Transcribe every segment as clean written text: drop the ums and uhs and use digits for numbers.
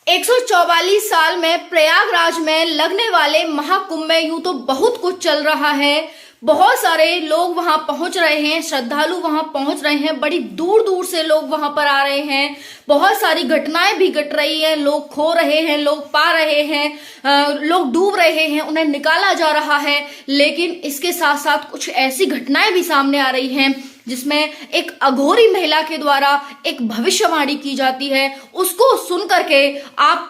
144 साल में प्रयागराज में लगने वाले महाकुंभ में यूं तो बहुत कुछ चल रहा है। बहुत सारे लोग वहां पहुंच रहे हैं, श्रद्धालु वहां पहुंच रहे हैं, बड़ी दूर दूर से लोग वहां पर आ रहे हैं। बहुत सारी घटनाएं भी घट रही हैं, लोग खो रहे हैं, लोग पा रहे हैं, लोग डूब रहे हैं, उन्हें निकाला जा रहा है। लेकिन इसके साथ साथ कुछ ऐसी घटनाएं भी सामने आ रही हैं जिसमें एक अघोरी महिला के द्वारा एक भविष्यवाणी की जाती है। उसको सुन करके आप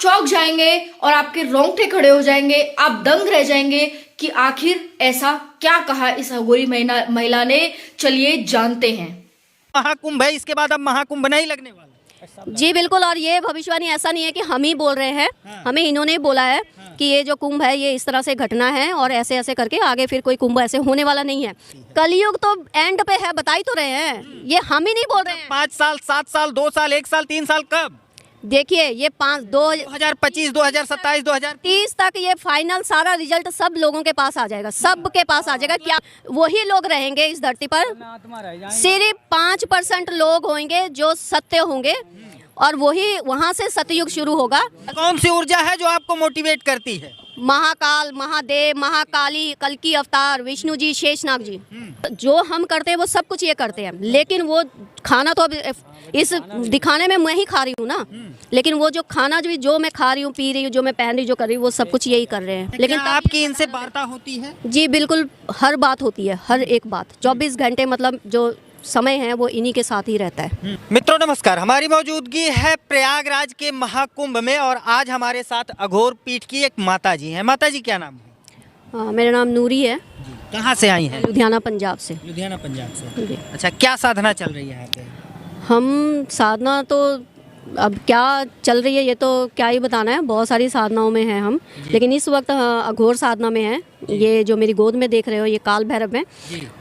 चौंक जाएंगे और आपके रोंगटे खड़े हो जाएंगे, आप दंग रह जाएंगे कि आखिर ऐसा क्या कहा इस अघोरी महिला ने। चलिए जानते हैं। महाकुंभ है, इसके बाद अब महाकुंभ नहीं लगने वाला। जी बिल्कुल, और ये भविष्यवाणी ऐसा नहीं है कि हम ही बोल रहे हैं, हमें इन्होंने ही बोला है कि ये जो कुंभ है ये इस तरह से घटना है और ऐसे ऐसे करके आगे फिर कोई कुंभ ऐसे होने वाला नहीं है। कलयुग तो एंड पे है, बता ही तो रहे हैं, ये हम ही नहीं बोल रहे हैं। 5 साल, 7 साल, 2 साल, 1 साल, 3 साल कब? देखिए ये 2025, 2027, 2030 तक ये फाइनल सारा रिजल्ट सब लोगों के पास आ जाएगा, सबके पास आ जाएगा। क्या वही लोग रहेंगे इस धरती पर? सिर्फ 5% लोग होंगे जो सत्य होंगे और वही वहां से सतयुग शुरू होगा। कौन सी ऊर्जा है जो आपको मोटिवेट करती है? महाकाल, महादेव, महाकाली, कल्कि अवतार, विष्णु जी, शेषनाग जी। जो हम करते हैं वो सब कुछ ये करते हैं, लेकिन वो खाना तो अब इस दिखाने में मैं ही खा रही हूँ ना, लेकिन वो जो खाना जो मैं खा रही हूँ, पी रही हूँ, जो मैं पहन रही हूँ, जो कर रही हूँ, वो सब कुछ यही कर रहे हैं। लेकिन आपकी इनसे वार्ता होती है? जी बिल्कुल, हर बात होती है, हर एक बात 24 घंटे, मतलब जो समय है वो इन्हीं के साथ ही रहता है। मित्रों नमस्कार, हमारी मौजूदगी है प्रयागराज के महाकुंभ में और आज हमारे साथ अघोर पीठ की एक माता जी हैं। माता जी क्या नाम है? मेरा नाम नूरी है। कहाँ से आई हैं? लुधियाना पंजाब से। लुधियाना पंजाब से। अच्छा, क्या साधना चल रही है यहाँ पे? हम साधना तो अब क्या चल रही है ये तो क्या ही बताना है, बहुत सारी साधनाओं में हैं हम, लेकिन इस वक्त अघोर साधना में है। ये जो मेरी गोद में देख रहे हो ये काल भैरव है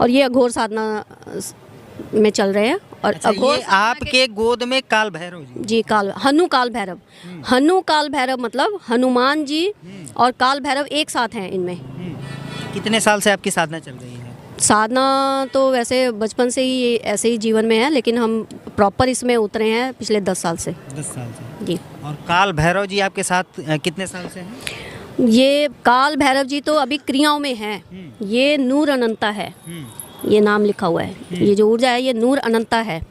और ये अघोर साधना में चल रहे हैं। और अच्छा, ये आपके गोद में काल भैरव जी? काल हनु काल भैरव, हनु काल भैरव मतलब हनुमान जी और काल भैरव एक साथ हैं इनमें। कितने साल से आपकी साधना चल रही है? साधना तो वैसे बचपन से ही ऐसे ही जीवन में है, लेकिन हम प्रॉपर इसमें उतरे हैं पिछले 10 साल से। 10 साल से जी। और काल भैरव जी आपके साथ कितने साल से हैं? ये काल भैरव जी तो अभी क्रियाओं में है। ये नूर अनंता है, ये नाम लिखा हुआ है। ये जो ऊर्जा है ये नूर अनंता है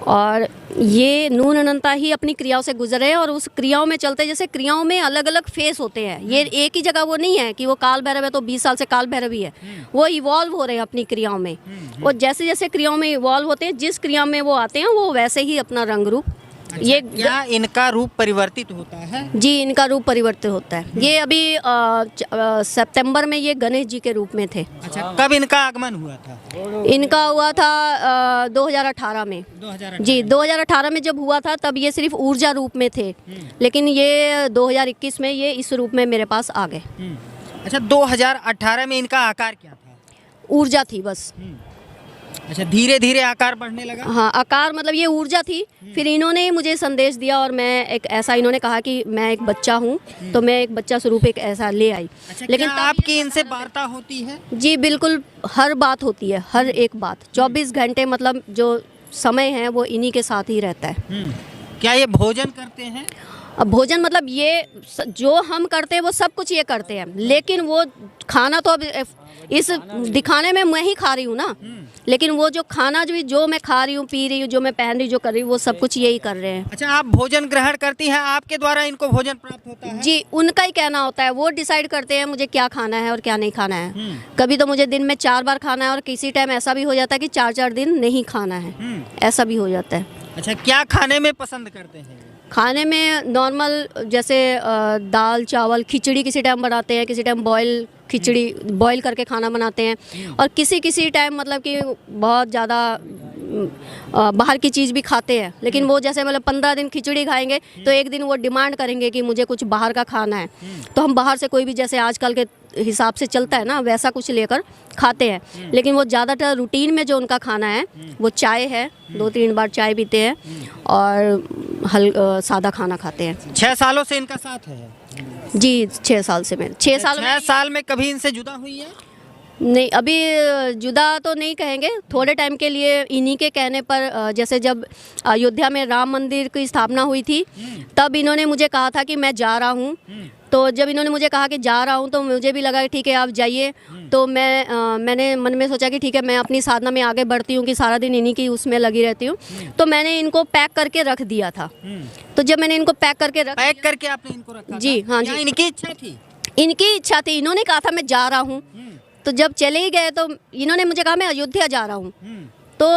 और ये नूर अनंता ही अपनी क्रियाओं से गुजर रहे हैं और उस क्रियाओं में चलते, जैसे क्रियाओं में अलग अलग फेस होते हैं, ये एक ही जगह वो नहीं है कि वो काल भैरव है तो 20 साल से काल भैरव ही है। वो इवॉल्व हो रहे हैं अपनी क्रियाओं में और जैसे जैसे क्रियाओं में इवॉल्व होते हैं, जिस क्रिया में वो आते हैं वो वैसे ही अपना रंग रूप। अच्छा, ये क्या इनका रूप परिवर्तित होता है? जी, इनका रूप परिवर्तित होता है। ये अभी सितंबर में ये गणेश जी के रूप में थे। अच्छा, कब इनका आगमन हुआ था? इनका हुआ था 2018 में। 2018 जी, 2018 में जब हुआ था तब ये सिर्फ ऊर्जा रूप में थे, लेकिन ये 2021 में ये इस रूप में मेरे पास आ गए। अच्छा, 2018 में इनका आकार क्या था? ऊर्जा थी बस। अच्छा, धीरे धीरे आकार बढ़ने लगा? हाँ, आकार मतलब ये ऊर्जा थी। फिर इन्होंने ही मुझे संदेश दिया और मैं एक ऐसा, इन्होंने कहा कि मैं एक बच्चा हूँ तो मैं एक बच्चा स्वरूप एक ऐसा ले आई। अच्छा, लेकिन आपकी इनसे वार्ता होती है? जी बिल्कुल, हर बात होती है, हर एक बात 24 घंटे, मतलब जो समय है वो इन्हीं के साथ ही रहता है। क्या ये भोजन करते हैं? अब भोजन मतलब ये जो हम करते हैं वो सब कुछ ये करते हैं, लेकिन वो खाना तो अब इस दिखाने में मैं ही खा रही हूँ ना, लेकिन वो जो खाना जो मैं खा रही हूँ, पी रही हूँ, जो मैं पहन रही हूँ, जो कर रही हूँ, वो सब कुछ यही कर रहे हैं। अच्छा, आप भोजन ग्रहण करती हैं, आपके द्वारा इनको भोजन प्राप्त होता है? जी, उनका ही कहना होता है, वो डिसाइड करते हैं मुझे क्या खाना है और क्या नहीं खाना है। कभी तो मुझे दिन में 4 बार खाना है और किसी टाइम ऐसा भी हो जाता है कि 4-4 दिन नहीं खाना है, ऐसा भी हो जाता है। अच्छा, क्या खाने में पसंद करते हैं? खाने में नॉर्मल जैसे दाल चावल खिचड़ी किसी टाइम बनाते हैं, किसी टाइम बॉयल खिचड़ी बॉयल करके खाना बनाते हैं और किसी टाइम मतलब कि बहुत ज़्यादा बाहर की चीज़ भी खाते हैं। लेकिन वो जैसे मतलब 15 दिन खिचड़ी खाएंगे तो एक दिन वो डिमांड करेंगे कि मुझे कुछ बाहर का खाना है, तो हम बाहर से कोई भी जैसे आजकल के हिसाब से चलता है ना वैसा कुछ लेकर खाते हैं। लेकिन वो ज़्यादातर रूटीन में जो उनका खाना है वो चाय है, 2-3 बार चाय पीते हैं और सादा खाना खाते हैं। 6 सालों से इनका साथ है? जी, 6 साल से मैं 6 साल में कभी इनसे जुदा हुई है? नहीं, अभी जुदा तो नहीं कहेंगे, थोड़े टाइम के लिए इन्हीं के कहने पर जैसे जब अयोध्या में राम मंदिर की स्थापना हुई थी तब इन्होंने मुझे कहा था कि मैं जा रहा हूँ। तो जब इन्होंने मुझे कहा कि जा रहा हूँ तो मुझे भी लगा कि ठीक है आप जाइए। तो मैंने मन में सोचा कि ठीक है मैं अपनी साधना में आगे बढ़ती हूँ कि सारा दिन इन्हीं की उसमें लगी रहती हूँ। तो मैंने इनको पैक करके रख दिया था। तो जब मैंने इनको पैक करके आपने इनको रखा जी, था? हाँ क्या जी, इनकी इच्छा थी? इनकी इच्छा थी, इन्होंने कहा था मैं जा रहा हूँ। तो जब चले ही गए तो इन्होंने मुझे कहा मैं अयोध्या जा रहा हूँ। तो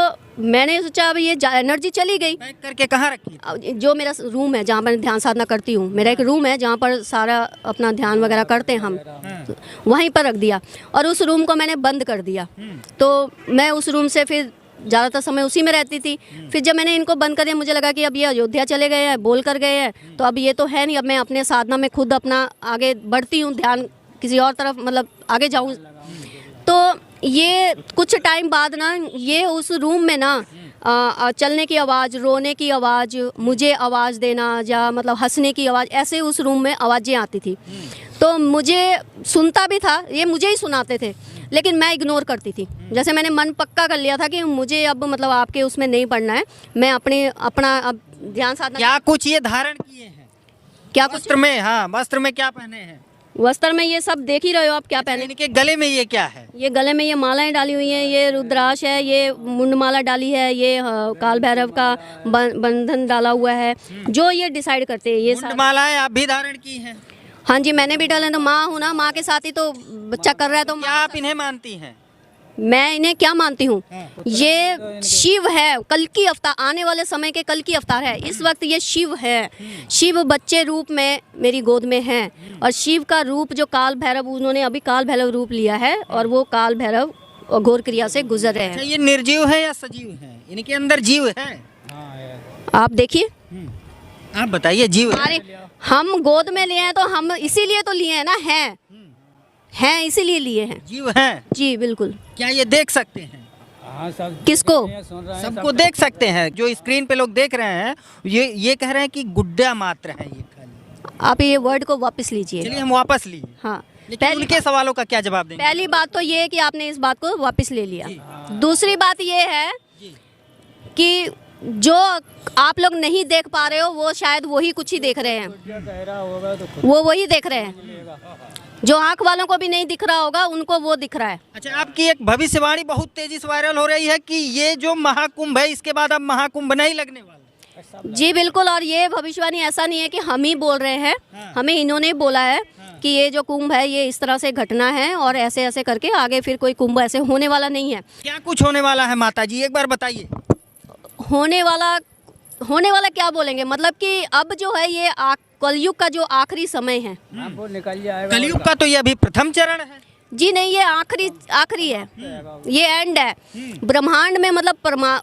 मैंने सोचा अब ये एनर्जी चली गई। पैक करके कहाँ रखी? जो मेरा रूम है जहाँ पर ध्यान साधना करती हूँ, मेरा एक रूम है जहाँ पर सारा अपना ध्यान वगैरह करते हैं हम, तो वहीं पर रख दिया और उस रूम को मैंने बंद कर दिया। तो मैं उस रूम से फिर ज़्यादातर समय उसी में रहती थी। फिर जब मैंने इनको बंद कर दिया मुझे लगा कि अब ये अयोध्या चले गए हैं, बोल कर गए हैं, तो अब ये तो है नहीं, अब मैं अपने साधना में खुद अपना आगे बढ़ती हूँ, ध्यान किसी और तरफ मतलब आगे जाऊँ। तो ये कुछ टाइम बाद ना ये उस रूम में ना चलने की आवाज़, रोने की आवाज़, मुझे आवाज़ देना या मतलब हंसने की आवाज़, ऐसे उस रूम में आवाज़ें आती थी। तो मुझे सुनता भी था, ये मुझे ही सुनाते थे, लेकिन मैं इग्नोर करती थी। जैसे मैंने मन पक्का कर लिया था कि मुझे अब मतलब आपके उसमें नहीं पढ़ना है, मैं अपना अब ध्यान साधना। क्या कुछ ये धारण किए हैं? क्या वस्त्र में? हाँ, वस्त्र में क्या पहने हैं? वस्त्र में ये सब देख ही रहे हो आप क्या पहने। इनके गले में ये क्या है? ये गले में ये मालाएं डाली हुई हैं, ये रुद्राक्ष है, ये मुंडमाला डाली है, ये काल भैरव का बंधन डाला हुआ है। जो ये डिसाइड करते हैं ये मुंडमालाएं आप भी धारण की हैं? हाँ जी, मैंने भी डाला। तो माँ हूँ ना, माँ के साथ ही तो बच्चा कर रहा है। तो क्या आप इन्हें मानती हैं? मैं इन्हें क्या मानती हूँ, ये शिव है, कल की अवतार, आने वाले समय के कल की अवतार है। इस वक्त ये शिव है। शिव बच्चे रूप में मेरी गोद में है और शिव का रूप जो काल भैरव, उन्होंने अभी काल भैरव रूप लिया है और वो काल भैरव घोर क्रिया से गुजर रहे हैं। ये निर्जीव है या सजीव है? इनके अंदर जीव है? आप देखिए, आप बताइए। जीव है? हम गोद में लिए हैं तो हम इसीलिए तो लिए हैं ना, हैं इसीलिए लिए हैं। जीव है जी बिल्कुल। क्या ये देख सकते हैं? हाँ, सब किसको? सबको देख सकते हैं। जो स्क्रीन पे लोग देख रहे हैं ये कह रहे हैं कि गुड्डा मात्र है ये खाली। आप ये वर्ड को वापस लीजिए। चलिए हम वापस लिए। हाँ, लेकिन उनके सवालों का क्या जवाब देंगे? पहली बात तो ये है कि आपने इस बात को वापस ले लिया। दूसरी बात ये है कि जो आप लोग नहीं देख पा रहे हो वो शायद वही कुछ ही देख रहे हैं, वो वही देख रहे हैं। जो आंख वालों को भी नहीं दिख रहा होगा उनको वो दिख रहा है। अच्छा, आपकी एक भविष्यवाणी बहुत तेजी से वायरल हो रही है कि ये जो महाकुंभ है इसके बाद अब महाकुंभ नहीं लगने वाला। जी बिल्कुल, और ये भविष्यवाणी ऐसा नहीं है कि हम ही बोल रहे हैं, हमें इन्होंने बोला है कि ये जो कुंभ है ये इस तरह से घटना है और ऐसे ऐसे करके आगे फिर कोई कुंभ ऐसे होने वाला नहीं है। क्या कुछ होने वाला है माता जी, एक बार बताइए। होने वाला क्या बोलेंगे, मतलब कि अब जो है ये कलयुग का जो आखिरी समय है। वो निकल जाएगा। कलयुग का तो ये अभी प्रथम चरण है। जी नहीं, ये आखिरी है, ये एंड है। ब्रह्मांड में मतलब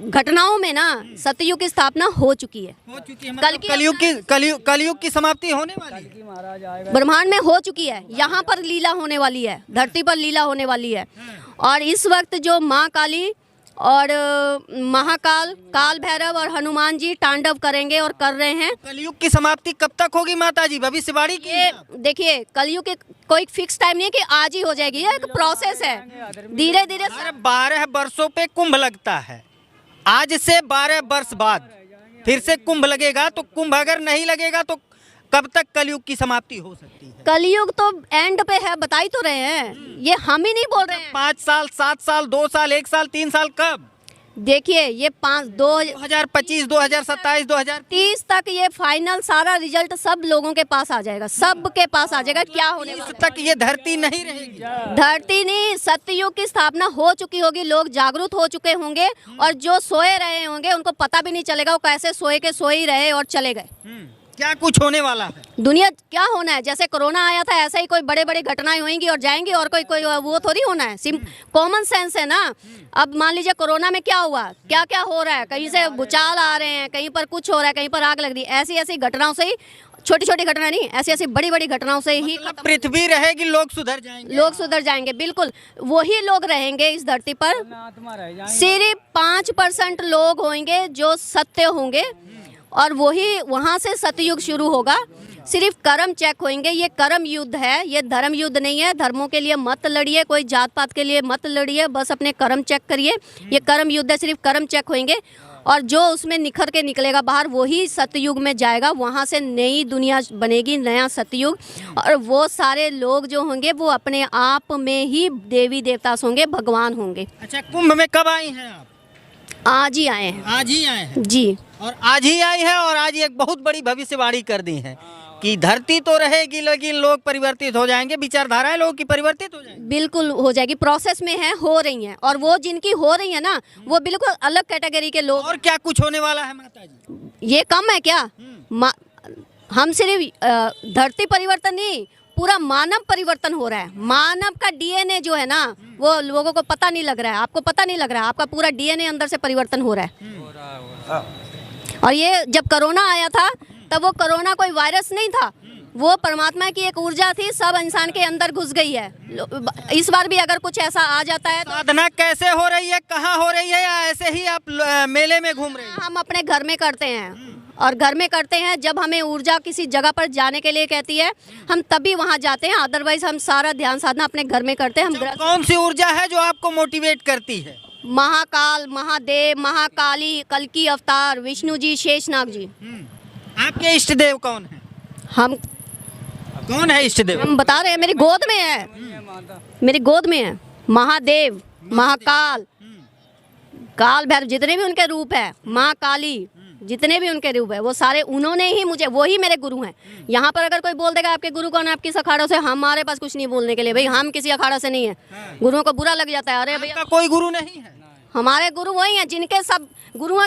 घटनाओं में ना सतयुग की स्थापना हो चुकी है। हो चुकी है, मतलब कलयुग की समाप्ति होने वाली है। महाराज आएगा। ब्रह्मांड में हो चुकी है, यहाँ पर लीला होने वाली है, धरती पर लीला होने वाली है। और इस वक्त जो माँ काली और महाकाल, काल भैरव और हनुमान जी तांडव करेंगे और कर रहे हैं। कलयुग की समाप्ति कब तक होगी माता जी, भविष्यवाणी की? ये देखिए, कलयुग के कोई फिक्स टाइम नहीं है कि आज ही हो जाएगी, ये एक प्रोसेस है, धीरे धीरे। 12 वर्षों पे कुंभ लगता है, आज से 12 वर्ष बाद फिर से कुंभ लगेगा। तो कुंभ अगर नहीं लगेगा तो कब तक कलयुग की समाप्ति हो सकती है? कलयुग तो एंड पे है, बता ही तो रहे हैं, ये हम ही नहीं बोल रहे हैं। 5 साल, 7 साल, 2 साल, 1 साल, 3 साल, कब? देखिए ये 2025, 2027, 2030 तक ये फाइनल सारा रिजल्ट सब लोगों के पास आ जाएगा, सब के पास आ जाएगा। क्या होने वाला तक ये धरती नहीं रहेगी। धरती नहीं, सतयुग की स्थापना हो चुकी होगी, लोग जागरूक हो चुके होंगे और जो सोए रहे होंगे उनको पता भी नहीं चलेगा वो कैसे सोए के सोए ही रहे और चले गए। क्या कुछ होने वाला है? दुनिया क्या होना है, जैसे कोरोना आया था ऐसा ही कोई बड़े बड़े घटनाएं होंगी और जाएंगी, और कोई वो थोड़ी होना है। कॉमन सेंस है ना। अब मान लीजिए कोरोना में क्या हुआ, क्या क्या हो रहा है, कहीं से भूचाल आ रहे हैं, कहीं पर कुछ हो रहा है, कहीं पर आग लग रही है। ऐसी ऐसी घटनाओं से ही, छोटी छोटी घटना नहीं, ऐसी ऐसी बड़ी बड़ी घटनाओं से ही पृथ्वी रहेगी, लोग सुधर जाएंगे। लोग सुधर जाएंगे, बिल्कुल वही लोग रहेंगे इस धरती पर। सिर्फ 5% लोग होंगे जो सत्य होंगे और वही वहाँ से सतयुग शुरू होगा। सिर्फ कर्म चेक होंगे। ये कर्म युद्ध है, ये धर्म युद्ध नहीं है। धर्मों के लिए मत लड़िए, कोई जात पात के लिए मत लड़िए, बस अपने कर्म चेक करिए। ये कर्म युद्ध है, सिर्फ कर्म चेक होंगे और जो उसमें निखर के निकलेगा बाहर वही सतयुग में जाएगा। वहाँ से नई दुनिया बनेगी, नया सतयुग। और वो सारे लोग जो होंगे वो अपने आप में ही देवी देवता होंगे, भगवान होंगे। अच्छा, कुंभ में कब आई हैं आप? आज ही आए हैं आज ही आए हैं। जी। और आज ही आई है और आज एक बहुत बड़ी भविष्यवाणी कर दी है कि धरती तो रहेगी लेकिन लोग परिवर्तित हो जाएंगे, विचारधाराएं लोगों की परिवर्तित हो जाएंगी। बिल्कुल हो जाएगी, प्रोसेस में है, हो रही हैं। और वो जिनकी हो रही है ना, वो बिल्कुल अलग कैटेगरी के लोग। और क्या कुछ होने वाला है माता जी? ये कम है क्या? हम सिर्फ धरती परिवर्तन नहीं, पूरा मानव परिवर्तन हो रहा है। मानव का डीएनए जो है ना, वो लोगों को पता नहीं लग रहा है, आपको पता नहीं लग रहा है, आपका पूरा डीएनए अंदर से परिवर्तन हो रहा है। और ये जब कोरोना आया था तब वो कोरोना कोई वायरस नहीं था, वो परमात्मा की एक ऊर्जा थी, सब इंसान के अंदर घुस गई है। इस बार भी अगर कुछ ऐसा आ जाता है तो साधना कैसे हो रही है, कहाँ हो रही है, या ऐसे ही आप मेले में घूम रहे हैं? हम अपने घर में करते हैं। और घर में करते हैं जब हमें ऊर्जा किसी जगह पर जाने के लिए कहती है, हम तभी वहाँ जाते हैं। अदरवाइज हम सारा ध्यान साधना अपने घर में करते हैं। हम कौन सी ऊर्जा है जो आपको मोटिवेट करती है? महाकाल, महादेव, महाकाली, कल्कि अवतार, विष्णु जी, शेषनाग जी। आपके इष्ट देव कौन है? हम कौन है इष्ट देव? हम बता रहे हैं, मेरी गोद में है, मेरी गोद में है महादेव, महाकाल, काल भैरव, जितने भी उनके रूप है, माँ काली, जितने भी उनके रूप है, वो सारे उन्होंने ही मुझे, वो ही मेरे गुरु हैं। यहाँ पर अगर कोई बोल देगा आपके गुरु कौन है, आप किस अखाड़ों से, हमारे पास कुछ नहीं बोलने के लिए भाई, हम किसी अखाड़ा से नहीं है। गुरुओं को बुरा लग जाता है, अरे भैया कोई गुरु नहीं है। हमारे गुरु वही हैं जिनके सब गुरुओं के